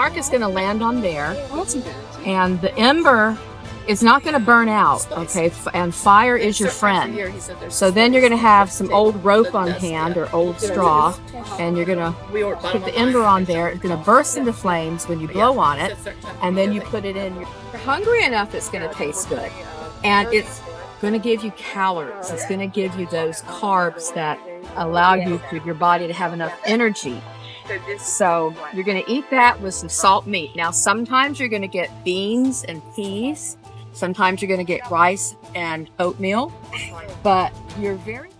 spark is going to land on there, and the ember is not going to burn out, okay? And fire is your friend. So then you're going to have some old rope on hand or old straw, and you're going to put the ember on there. It's going to burst into flames when you blow on it, and then you put it in. You're hungry enough, it's going to taste good. And it's going to give you calories. It's going to give you those carbs that allow your body to have enough energy. So you're going to eat that with some salt meat. Now, sometimes you're going to get beans and peas. Sometimes you're going to get rice and oatmeal. But you're very...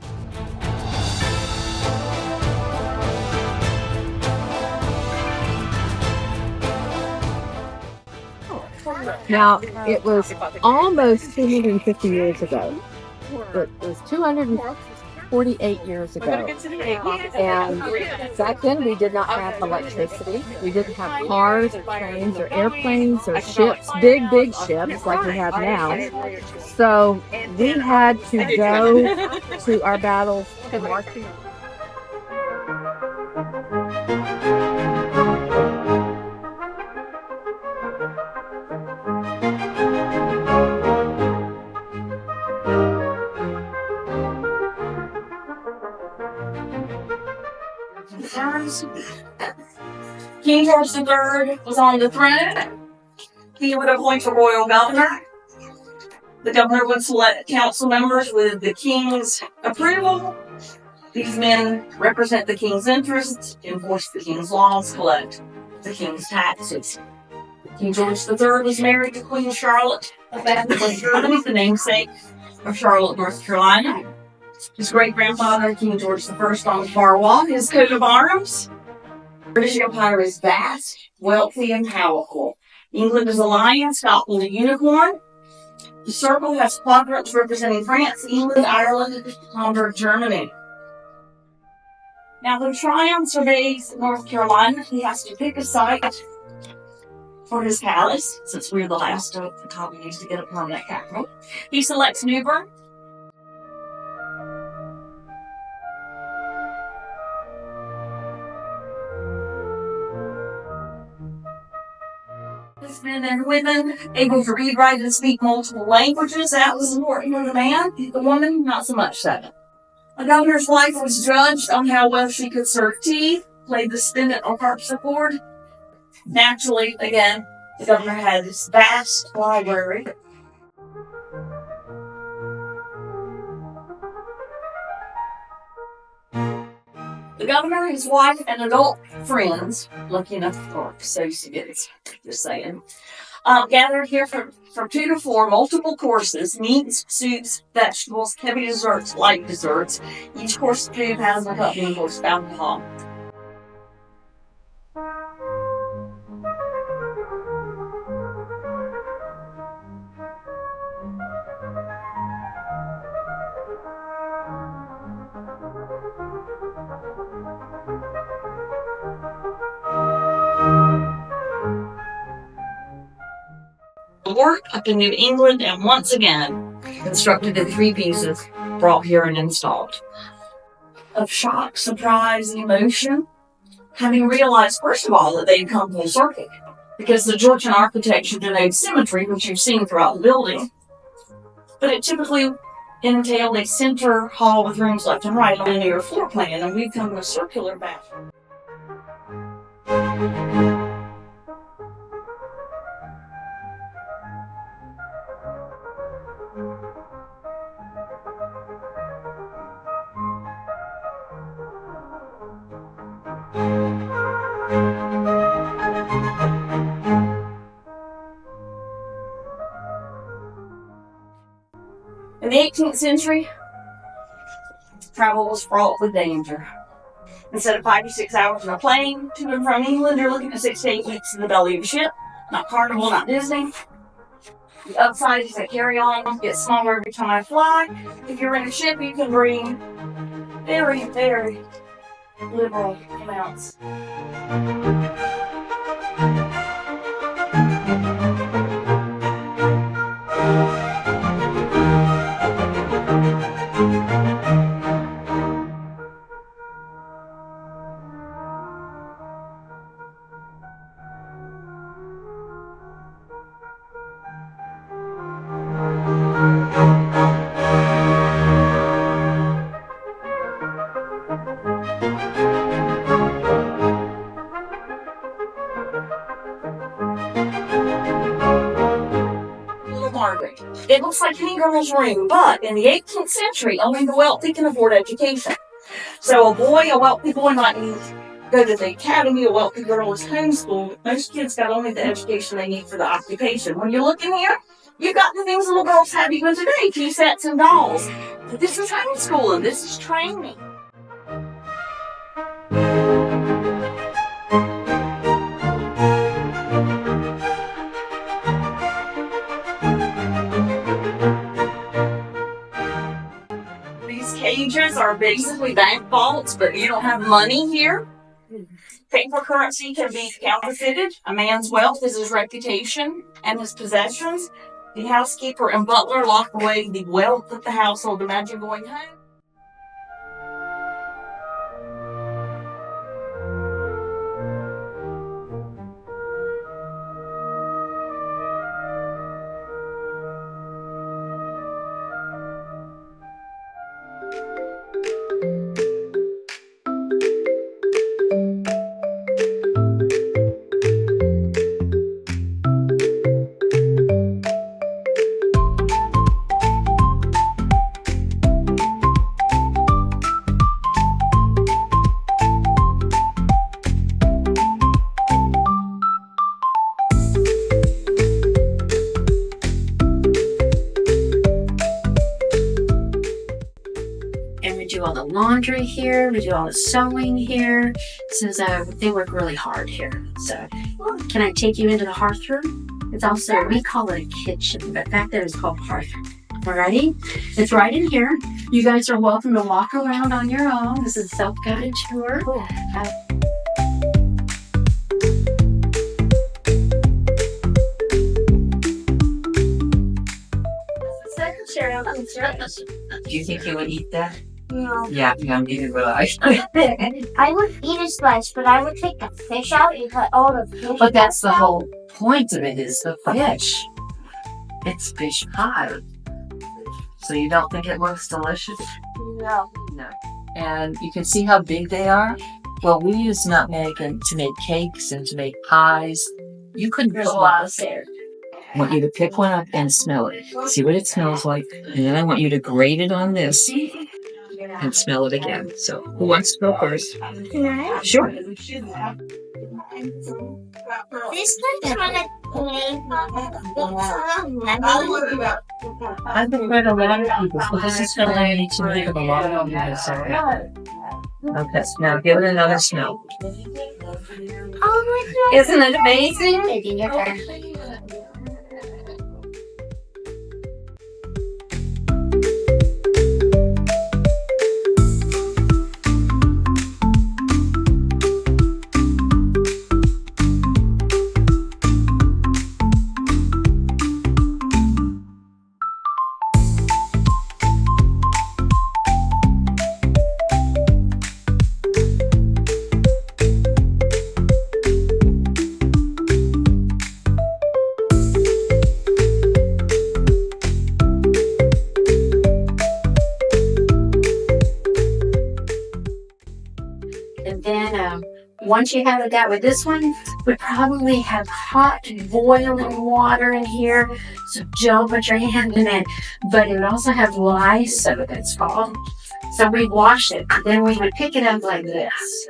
Now, it was almost 250 years ago. It was 248 years ago. And back then, we did not have electricity. We didn't have cars or trains or airplanes or ships, big ships like we have now. So we had to go to our battles marching. King George III was on the throne. He would appoint a royal governor. The governor would select council members with the king's approval. These men represent the king's interests, enforce the king's laws, collect the king's taxes. King George III was married to Queen Charlotte of Germany, the namesake of Charlotte, North Carolina. His great-grandfather, King George I on the far wall, his coat of arms. The British Empire is vast, wealthy, and powerful. England is a lion, Scotland a unicorn. The circle has quadrants representing France, England, Ireland, Hamburg, Germany. Now, when Tryon surveys North Carolina, he has to pick a site for his palace, since we're the last of the colonies to get a permanent capital. He selects New Bern. Men and women able to read, write, and speak multiple languages. That was important for the man. The woman, not so much so. A governor's wife was judged on how well she could serve tea, played the spinet or harpsichord. Naturally, again, the governor had this vast library. The governor, his wife, and adult friends, lucky enough for associates, just saying, gathered here from 2 to 4 multiple courses, meats, soups, vegetables, heavy desserts, light desserts. Each course of food has an accompanying course of alcohol. Work up in New England and once again constructed in 3 pieces, brought here and installed. Of shock, surprise, emotion, having realized first of all that they'd come full circle, because the Georgian architecture denotes symmetry, which you've seen throughout the building, but it typically entailed a center hall with rooms left and right on a linear floor plan, and we've come to a circular bathroom. In the 18th century, travel was fraught with danger. Instead of 5 to 6 hours in a plane to and from England, you're looking at 6 to 8 weeks in the belly of a ship. Not Carnival, not Disney. The upside is that carry-on gets smaller every time I fly. If you're in a ship, you can bring very, very liberal amounts. It looks like any girl's room, but in the 18th century, only the wealthy can afford education. So a wealthy boy might go to the academy, a wealthy girl is homeschooled. Most kids got only the education they need for the occupation. When you look in here, you've got the things little girls have even today, tea sets and dolls. But this is homeschooling, this is training. These cages are basically bank vaults, but you don't have money here. Paper currency can be counterfeited. A man's wealth is his reputation and his possessions. The housekeeper and butler lock away the wealth of the household. Imagine going home. Do all the laundry here. We do all the sewing here. So they work really hard here. So can I take you into the hearth room? It's also, we call it a kitchen, but back there it's called hearth room. Alrighty? It's right in here. You guys are welcome to walk around on your own. This is a self-guided tour. Cool. Do you think you would eat that? No. Yeah, neither would I. I would eat a slice, but I would take the fish out and cut all the fish. But that's the whole point of it, is the fish. It's fish pie. So you don't think it looks delicious? No. No. And you can see how big they are? Well, we use nutmeg to make cakes and to make pies. You couldn't There's a put lot one. of there. I want you to pick one up and smell it. See what it smells like. And then I want you to grate it on this and smell it again. So who wants to go first? Can I? Sure. This looks kind of plain. I've been read a lot of people, so this is going to need to make a lot of them. Okay, now give it another smell. Oh my Isn't it amazing? Taking your turn. And then once you have it that way, this one would probably have hot boiling water in here. So don't put your hand in it. But it would also have lye soda, it's called. So we wash it. Then we would pick it up like this.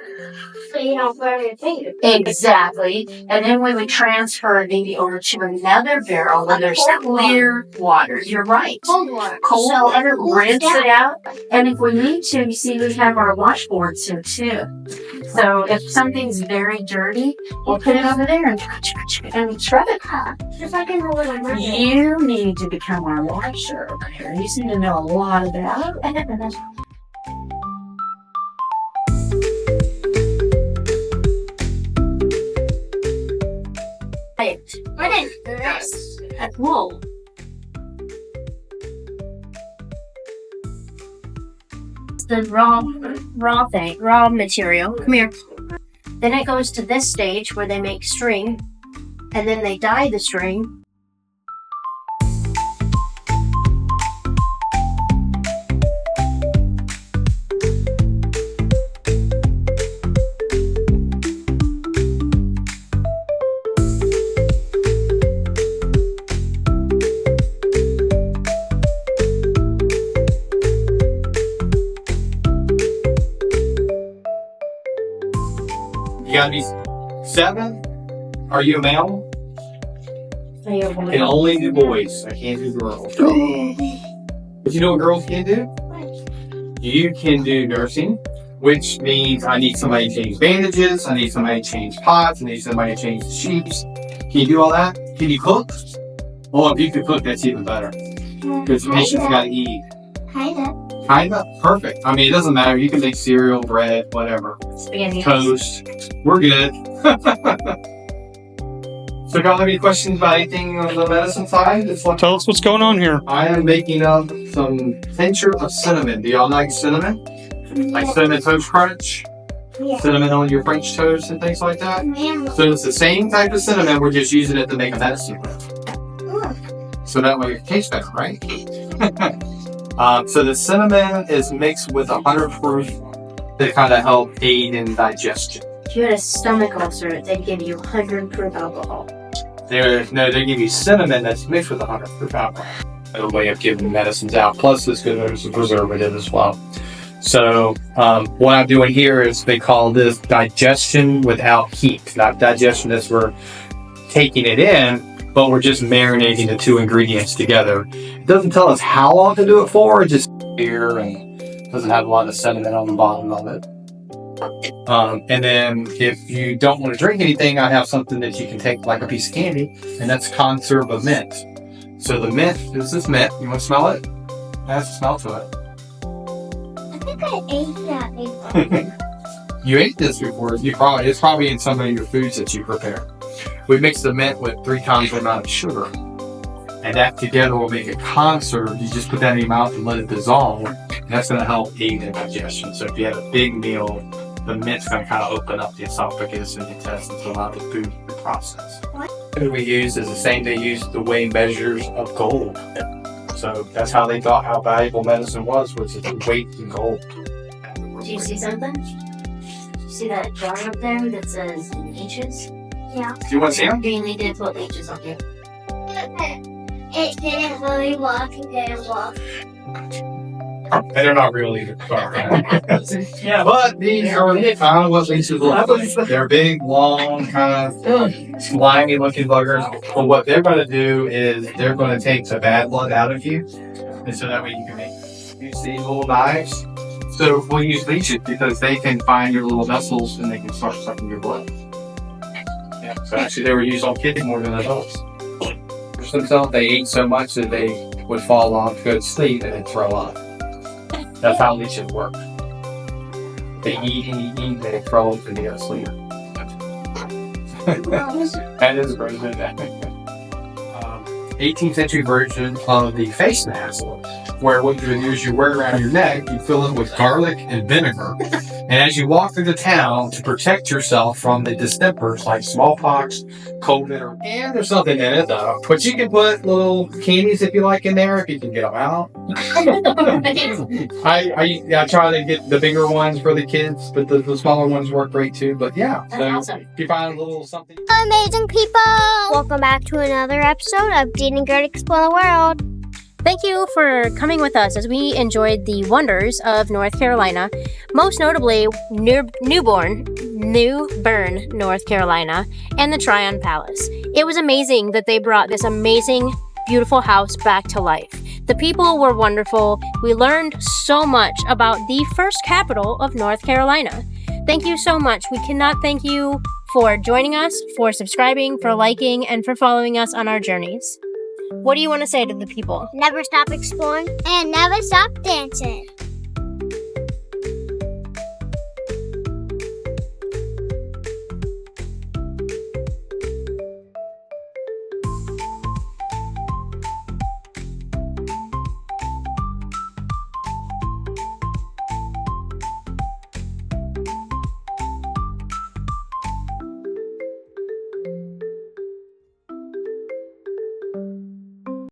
So you don't burn your finger. Exactly. And then we would transfer it maybe over to another barrel where there's clear water. You're right. Cold water. Cold So water, it cools rinse down. it out. And if we need to, you see we have our washboards here too. So if something's very dirty, we'll put it over there and scrub it. Just like in the Little Mermaid. You need to become our washer. Okay? You seem to know a lot about it. What is this? That's wool. The raw material. Come here. Then it goes to this stage where they make string, and then they dye the string. gotta be 7. Are you a male? I can only do boys. I can't do girls. But you know what girls can do? You can do nursing, which means I need somebody to change bandages, I need somebody to change pots, I need somebody to change the sheets. Can you do all that? Can you cook? Well, if you can cook, that's even better. Because the patient's got to eat. Kinda? Perfect. I mean, it doesn't matter. You can make cereal, bread, whatever. Spaghetti. Toast. We're good. So, y'all have any questions about anything on the medicine side? Tell us what's going on here. I am making up some tincture of cinnamon. Do y'all like cinnamon? Like cinnamon toast crunch? Yeah. Cinnamon on your French toast and things like that? So it's the same type of cinnamon, we're just using it to make a medicine with. So that way it tastes better, right? So the cinnamon is mixed with 100 proof to kind of help aid in digestion. If you had a stomach ulcer, they'd give you 100 proof alcohol. They give you cinnamon that's mixed with 100 proof alcohol. A way of giving medicines out. Plus it's good as a preservative as well. So what I'm doing here is they call this digestion without heat. Not digestion as we're taking it in, but we're just marinating the 2 ingredients together. It doesn't tell us how long to do it for, it just here and doesn't have a lot of sediment on the bottom of it. And then if you don't want to drink anything, I have something that you can take like a piece of candy, and that's conserve of mint. So the mint, this is mint. You want to smell it? It has a smell to it. I think I ate that before. You ate this before. It's probably in some of your foods that you prepare. We mix the mint with 3 times the amount of sugar. And that together will make a conserve. You just put that in your mouth and let it dissolve. And that's going to help aid in digestion. So if you have a big meal, the mint's going to kind of open up the esophagus and the intestines to allow the food to process. What we use is the same they used to weigh measures of gold. So that's how they thought how valuable medicine was the weight in gold. Do you see something? Do you see that jar up there that says leeches? Yeah. Do you want to see them? Green, they did put leeches on you. It didn't really walk. It didn't walk. And they're not real either. Yeah, but these are kind of what leeches look like. They're big, long, kind of slimy looking buggers. But what they're going to do is they're going to take the bad blood out of you. And so that way you can use these little knives. So we'll use leeches because they can find your little vessels and they can start sucking your blood. Yeah, so actually they were used on kids more than adults. For themselves, they ate so much that they would fall off, go to sleep, and then throw up. That's how leeches work. They eat and eat, they throw up, and they go to sleep. That is a version of that. 18th century version of the face mask, where what you do is you wear it around your neck, you fill it with garlic and vinegar, and as you walk through the town to protect yourself from the distempers like smallpox, COVID, and there's something in it though. But you can put little candies if you like in there, if you can get them out. I try to get the bigger ones for the kids, but the smaller ones work great too. But yeah, That's awesome. If you find a little something. Amazing people! Welcome back to another episode of Dean and Gert Explore the World. Thank you for coming with us as we enjoyed the wonders of North Carolina, most notably New Bern, North Carolina, and the Tryon Palace. It was amazing that they brought this amazing, beautiful house back to life. The people were wonderful. We learned so much about the first capital of North Carolina. Thank you so much. We cannot thank you for joining us, for subscribing, for liking, and for following us on our journeys. What do you want to say to the people? Never stop exploring and never stop dancing.